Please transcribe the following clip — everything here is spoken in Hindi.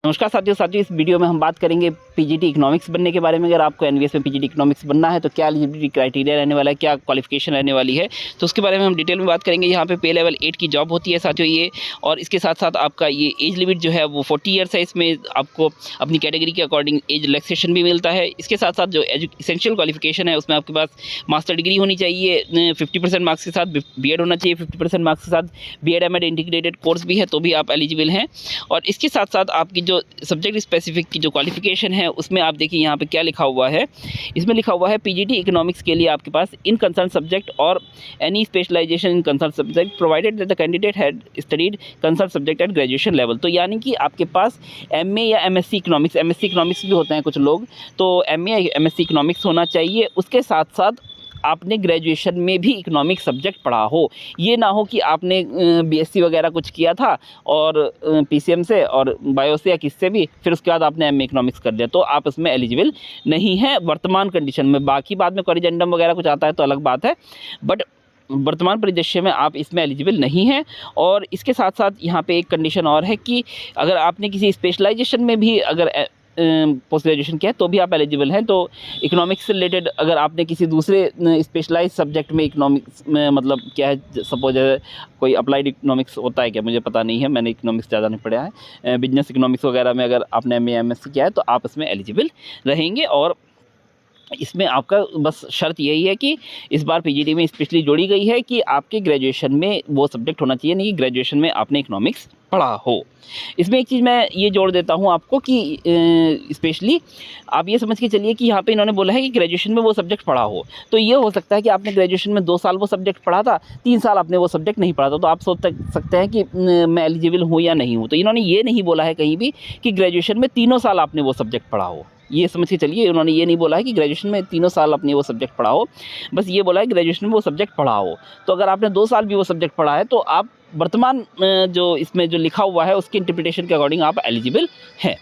नमस्कार साथियों, इस वीडियो में हम बात करेंगे पीजीटी इकोनॉमिक्स बनने के बारे में। अगर आपको एनवीएस में पीजीटी इकोनॉमिक्स बनना है तो क्या एलिजिबिलिटी क्राइटेरिया रहने वाला है, क्या क्वालिफिकेशन रहने वाली है, तो उसके बारे में हम डिटेल में बात करेंगे। यहाँ पे पे लेवल 8 की जॉब होती है साथियों ये, और इसके साथ साथ आपका ये एज लिमिट जो है वो 40 ईयर्स है। इसमें आपको अपनी कैटेगरी के अकॉर्डिंग एज रिलैक्सेशन भी मिलता है। इसके साथ साथ जो एसेंशियल क्वालिफिकेशन है उसमें आपके पास मास्टर डिग्री होनी चाहिए, 50% मार्क्स के साथ बीएड होना चाहिए, 50% मार्क्स के साथ बीएड एमएड इंटीग्रेटेड कोर्स भी है तो भी आप एलिजिबल हैं। और इसके साथ साथ आपकी जो सब्जेक्ट स्पेसिफिक की जो क्वालिफिकेशन है उसमें आप देखिए यहाँ पे क्या लिखा हुआ है। इसमें लिखा हुआ है पीजीटी इकोनॉमिक्स के लिए आपके पास इन कंसर्न सब्जेक्ट और any specialization in concern subject provided that the candidate had studied concern subject at graduation level. तो यानी कि आपके पास एमए या एमएससी इकोनॉमिक्स भी होते हैं कुछ लोग, तो एमए या एमएससी इकोनॉमिक्स होना चाहिए। उसके साथ साथ आपने ग्रेजुएशन में भी इकोनॉमिक सब्जेक्ट पढ़ा हो। ये ना हो कि आपने बीएससी वगैरह कुछ किया था और पीसीएम से और बायो से या किससे भी, फिर उसके बाद आपने एमए इकोनॉमिक्स कर लिया, तो आप इसमें एलिजिबल नहीं हैं वर्तमान कंडीशन में। बाकी बाद में कॉरिजेंडम वगैरह कुछ आता है तो अलग बात है, बट वर्तमान परिदृश्य में आप इसमें एलिजिबल नहीं हैं। और इसके साथ साथ यहाँ पे एक कंडीशन और है कि अगर आपने किसी स्पेशलाइजेशन में भी अगर पोस्ट ग्रेजुएशन किया है तो भी आप एलिजिबल हैं। तो इकोनॉमिक्स से रिलेटेड अगर आपने किसी दूसरे स्पेशलाइज सब्जेक्ट में इकोनॉमिक्स में, मतलब क्या है, सपोज कोई अप्लाइड इकोनॉमिक्स होता है क्या, मुझे पता नहीं है, मैंने इकोनॉमिक्स ज़्यादा नहीं पढ़ा है, बिजनेस इकोनॉमिक्स वगैरह में अगर आपने एमए एमएससी किया है तो आप इसमें एलिजिबल रहेंगे। और इसमें आपका बस शर्त यही है कि इस बार पीजीटी में स्पेशली जोड़ी गई है कि आपके ग्रेजुएशन में वो सब्जेक्ट होना चाहिए, नहीं कि ग्रेजुएशन में आपने इकोनॉमिक्स पढ़ा हो। इसमें एक चीज़ मैं ये जोड़ देता हूँ आपको कि स्पेशली आप ये समझ के चलिए कि यहाँ पे इन्होंने बोला है कि ग्रेजुएशन में वो सब्जेक्ट पढ़ा हो। तो ये हो सकता है कि आपने ग्रेजुएशन में 2 साल वो सब्जेक्ट पढ़ा था, 3 साल आपने वो सब्जेक्ट नहीं पढ़ा था, तो आप सोच सकते हैं कि मैं एलिजिबल हूँ या नहीं हूँ। तो इन्होंने ये नहीं बोला है कहीं भी कि ग्रेजुएशन में 3 साल आपने वो सब्जेक्ट पढ़ा हो। ये समझ के चलिए, उन्होंने ये नहीं बोला है कि ग्रेजुएशन में 3 साल आपने वो सब्जेक्ट पढ़ा हो, बस ये बोला है ग्रेजुएशन में वो सब्जेक्ट पढ़ा हो। तो अगर आपने 2 साल भी वो सब्जेक्ट पढ़ा है तो आप वर्तमान जो इसमें जो लिखा हुआ है उसके इंटरप्रिटेशन के अकॉर्डिंग आप एलिजिबल हैं।